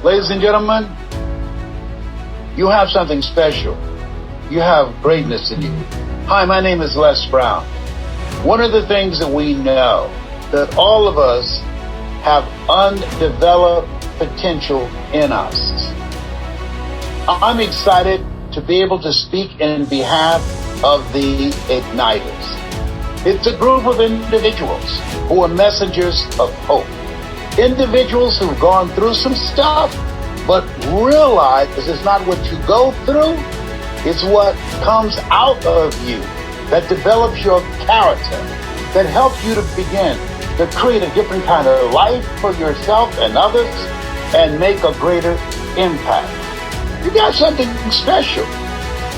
Ladies and gentlemen, you have something special. You have greatness in you. Hi, my name is Les Brown. One of the things that we know, that all of us have undeveloped potential in us. I'm excited to be able to speak in behalf of the Igniters. It's a group of individuals who are messengers of hope. Individuals who've gone through some stuff, but realize it's not what you go through, it's what comes out of you that develops your character, that helps you to begin to create a different kind of life for yourself and others and make a greater impact. You got something special.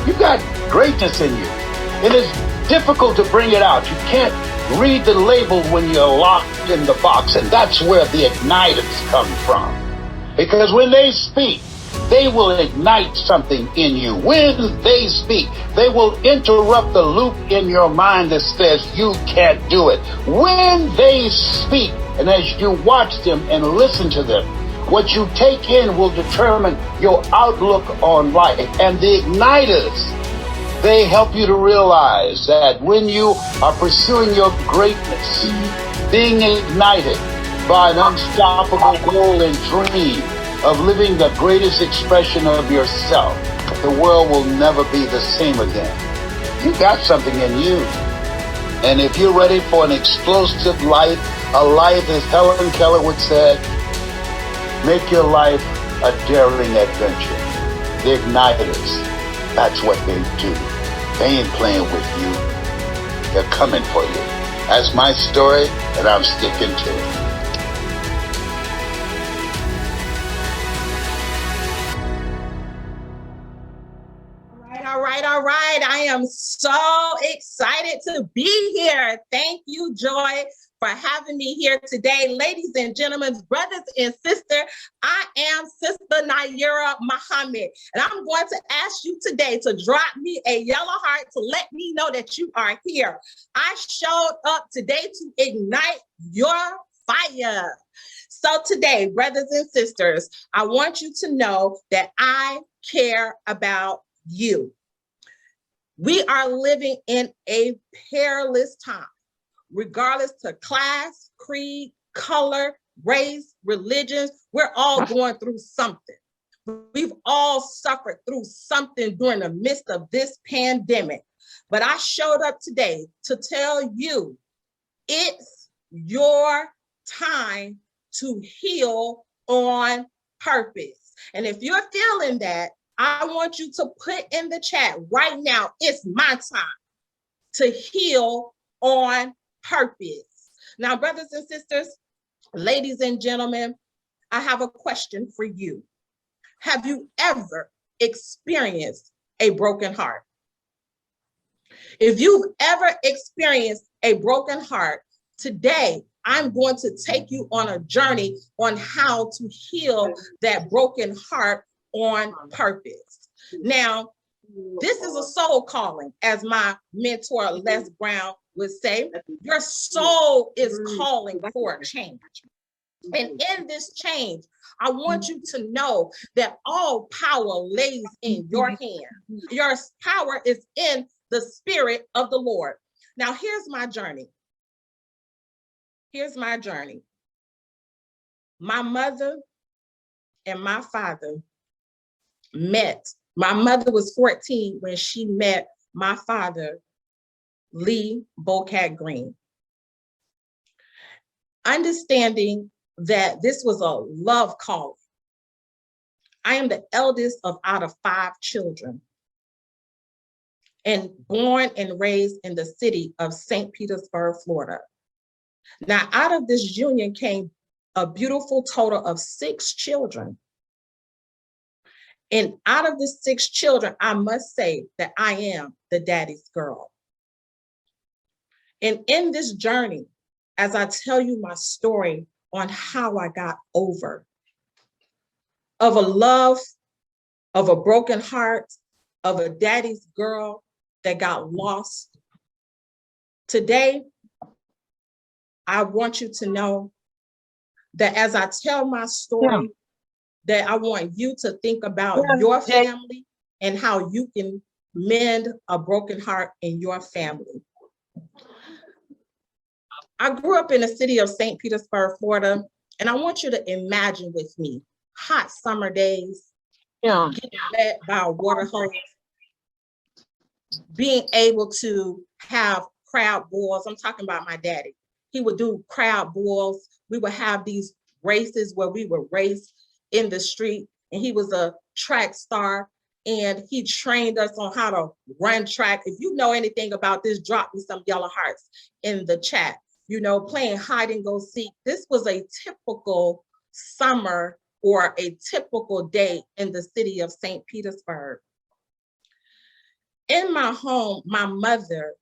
You got greatness in you. It is difficult to bring it out. You can't read the label when you're locked in the box, and that's where the igniters come from. Because when they speak, they will ignite something in you. When they speak, they will interrupt the loop in your mind that says you can't do it. When they speak, and as you watch them and listen to them, what you take in will determine your outlook on life. And the igniters, they help you to realize that when you are pursuing your greatness, being ignited by an unstoppable goal and dream of living the greatest expression of yourself, the world will never be the same again. You got something in you. And if you're ready for an explosive life, a life, as Helen Keller would say, make your life a daring adventure. The igniters, that's what they do. They ain't playing with you. They're coming for you. That's my story, and I'm sticking to it. All right. I am so excited to be here. Thank you, Joy, for having me here today. Ladies and gentlemen, brothers and sisters, I am Sister Nayyirah Muhammad, and I'm going to ask you today to drop me a yellow heart to let me know that you are here. I showed up today to ignite your fire. So today, brothers and sisters, I want you to know that I care about you. We are living in a perilous time, regardless to class, creed, color, race, religions. We're all going through something. We've all suffered through something during the midst of this pandemic. But I showed up today to tell you it's your time to heal on purpose. And if you're feeling that, I want you to put in the chat right now, it's my time to heal on purpose. Now, brothers and sisters, ladies and gentlemen, I have a question for you. Have you ever experienced a broken heart? If you've ever experienced a broken heart, today I'm going to take you on a journey on how to heal that broken heart on purpose. Now, this is a soul calling, as my mentor Les Brown would say. Your soul is calling for a change. And in this change, I want you to know that all power lays in your hand. Your power is in the Spirit of the Lord. Now, here's my journey. Here's my journey. My mother and my father met. My mother was 14 when she met my father, Lee Bocat Green. Understanding that this was a love calling. I am the eldest out of 5 children and born and raised in the city of St. Petersburg, Florida. Now, out of this union came a beautiful total of 6 children. And out of the 6 children, I must say that I am the daddy's girl. And in this journey, as I tell you my story on how I got over of a love, of a broken heart, of a daddy's girl that got lost, today, I want you to know that as I tell my story, that I want you to think about your family and how you can mend a broken heart in your family. I grew up in the city of St. Petersburg, Florida, and I want you to imagine with me hot summer days, getting wet by a water hose, being able to have crowd boils. I'm talking about my daddy. He would do crowd boils. We would have these races where we would race in the street, and he was a track star, and he trained us on how to run track. If you know anything about this, drop me some yellow hearts in the chat. You know, playing hide and go seek. This was a typical summer or a typical day in the city of St. Petersburg. In my home, my mother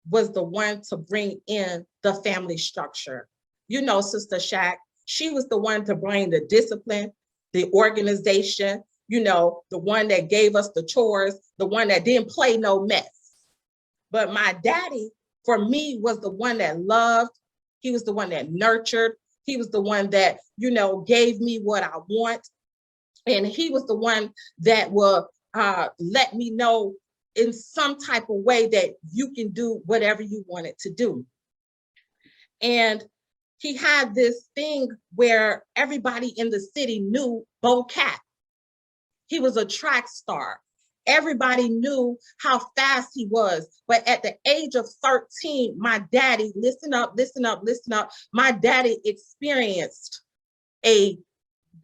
was the one to bring in the family structure. You know, Sister Shaq, she was the one to bring the discipline, the organization, you know, the one that gave us the chores, the one that didn't play no mess. But my daddy, for me, was the one that loved. He was the one that nurtured. He was the one that, you know, gave me what I want. And he was the one that will let me know in some type of way that you can do whatever you wanted to do. And he had this thing where everybody in the city knew Bo Cat. He was a track star. Everybody knew how fast he was. But at the age of 13, my daddy, listen up, listen up, listen up. My daddy experienced he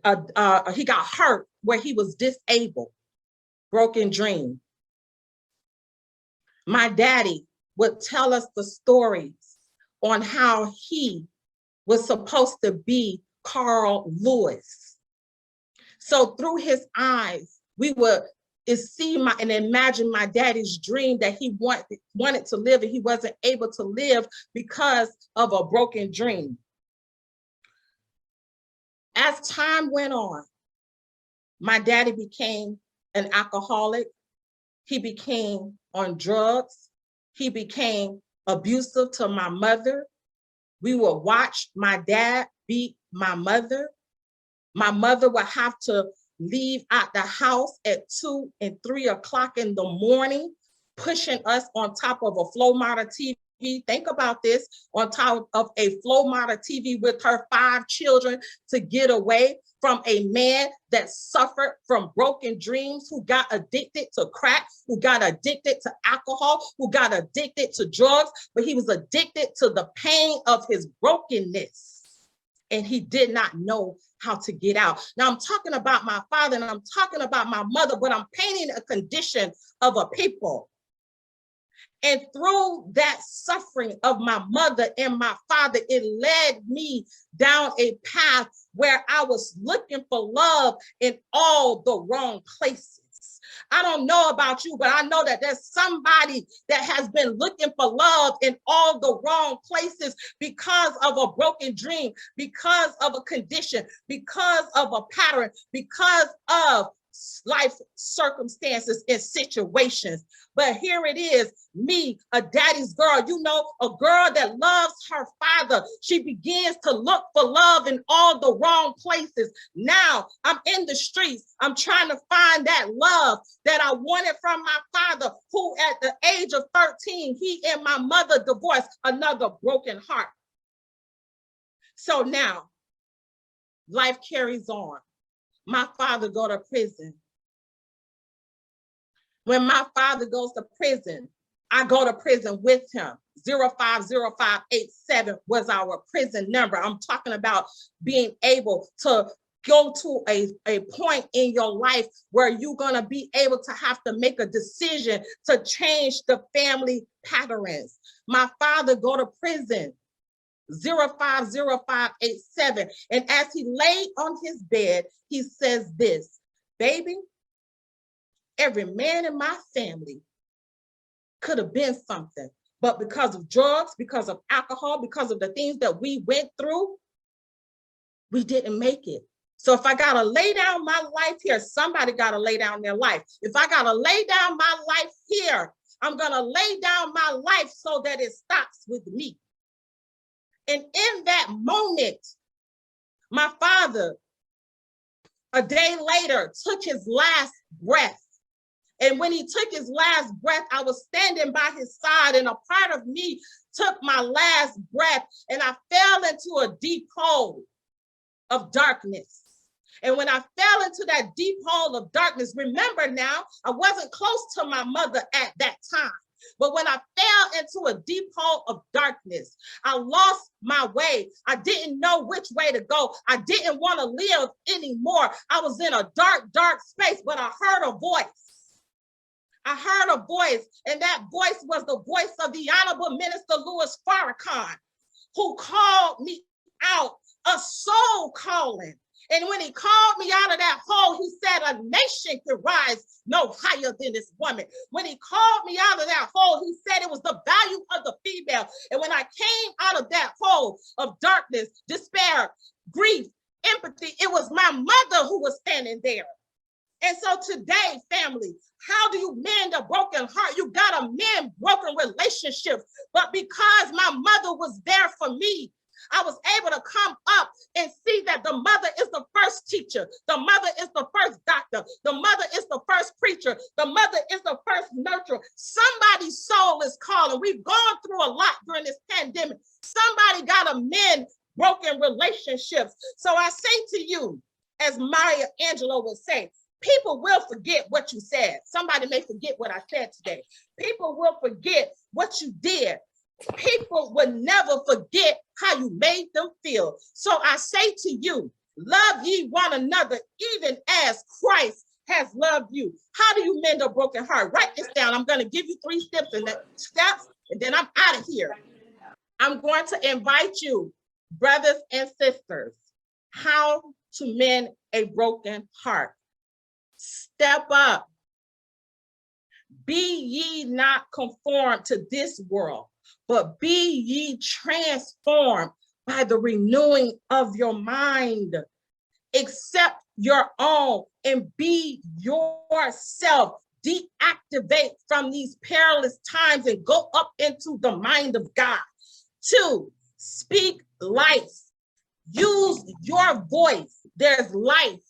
got hurt where he was disabled, broken dream. My daddy would tell us the stories on how he was supposed to be Carl Lewis. So through his eyes, we would see and imagine my daddy's dream that he wanted to live and he wasn't able to live because of a broken dream. As time went on, my daddy became an alcoholic. He became on drugs. He became abusive to my mother. We would watch my dad beat my mother. My mother would have to leave out the house at 2 and 3 o'clock in the morning, pushing us on top of a flow model TV. Think about this, on top of a flow model TV with her 5 children to get away from a man that suffered from broken dreams, who got addicted to crack, who got addicted to alcohol, who got addicted to drugs, but he was addicted to the pain of his brokenness. And he did not know how to get out. Now I'm talking about my father and I'm talking about my mother, but I'm painting a condition of a people. And through that suffering of my mother and my father, it led me down a path where I was looking for love in all the wrong places. I don't know about you, but I know that there's somebody that has been looking for love in all the wrong places because of a broken dream, because of a condition, because of a pattern, because of life circumstances and situations. But here it is, me, a daddy's girl, you know, a girl that loves her father. She begins to look for love in all the wrong places. Now I'm in the streets. I'm trying to find that love that I wanted from my father, who at the age of 13, he and my mother divorced, another broken heart. So now life carries on. My father go to prison. When my father goes to prison, I go to prison with him. 050587 was our prison number. I'm talking about being able to go to a point in your life where you're going to be able to have to make a decision to change the family patterns. My father go to prison. 050587. And as he laid on his bed, he says this, baby, every man in my family could have been something, but because of drugs, because of alcohol, because of the things that we went through, we didn't make it. So if I got to lay down my life here, somebody got to lay down their life. If I got to lay down my life here, I'm going to lay down my life so that it stops with me. And in that moment, my father a day later, took his last breath. And when he took his last breath, I was standing by his side, and a part of me took my last breath, and I fell into a deep hole of darkness. And when I fell into that deep hole of darkness, remember now, I wasn't close to my mother at that time. But when I fell into a deep hole of darkness, I lost my way. I didn't know which way to go. I didn't want to live anymore. I was in a dark, dark space, but I heard a voice. I heard a voice, and that voice was the voice of the Honorable Minister Louis Farrakhan, who called me out, a soul calling. And when he called me out of that hole, he said, a nation could rise no higher than this woman. When he called me out of that hole, he said it was the value of the female. And when I came out of that hole of darkness, despair, grief, empathy, it was my mother who was standing there. And so today, family, how do you mend a broken heart? You gotta mend broken relationships. But because my mother was there for me, I was able to come up and see that the mother is the first teacher. The mother is the first doctor. The mother is the first preacher. The mother is the first nurturer. Somebody's soul is calling. We've gone through a lot during this pandemic. Somebody got to mend broken relationships. So I say to you, as Maya Angelou would say, people will forget what you said. Somebody may forget what I said today. People will forget what you did. People will never forget how you made them feel. So I say to you, love ye one another, even as Christ has loved you. How do you mend a broken heart? Write this down. I'm going to give you 3 steps, and then I'm out of here. I'm going to invite you, brothers and sisters, how to mend a broken heart. Step up. Be ye not conformed to this world, but be ye transformed by the renewing of your mind. Accept your own and be yourself. Deactivate from these perilous times and go up into the mind of God. 2, speak life. Use your voice. There's life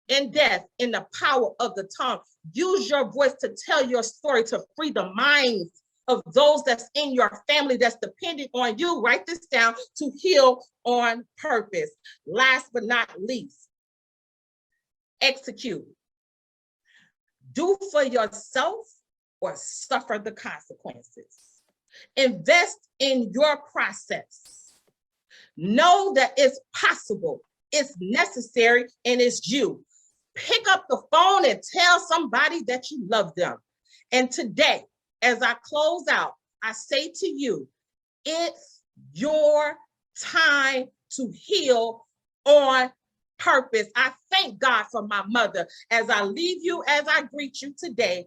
and death in the power of the tongue. Use your voice to tell your story, to free the minds of those that's in your family that's dependent on you. Write this down: to heal on purpose. Last but not least, execute. Do for yourself or suffer the consequences. Invest in your process. Know that it's possible, it's necessary, and it's you. Pick up the phone and tell somebody that you love them. And today, as I close out, I say to you, it's your time to heal on purpose. I thank God for my mother. As I leave you, as I greet you today,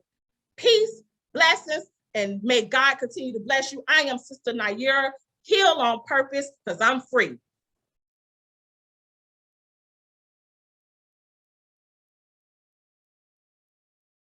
peace, blessings, and may God continue to bless you. I am Sister Nayyirah. Heal on purpose, because I'm free.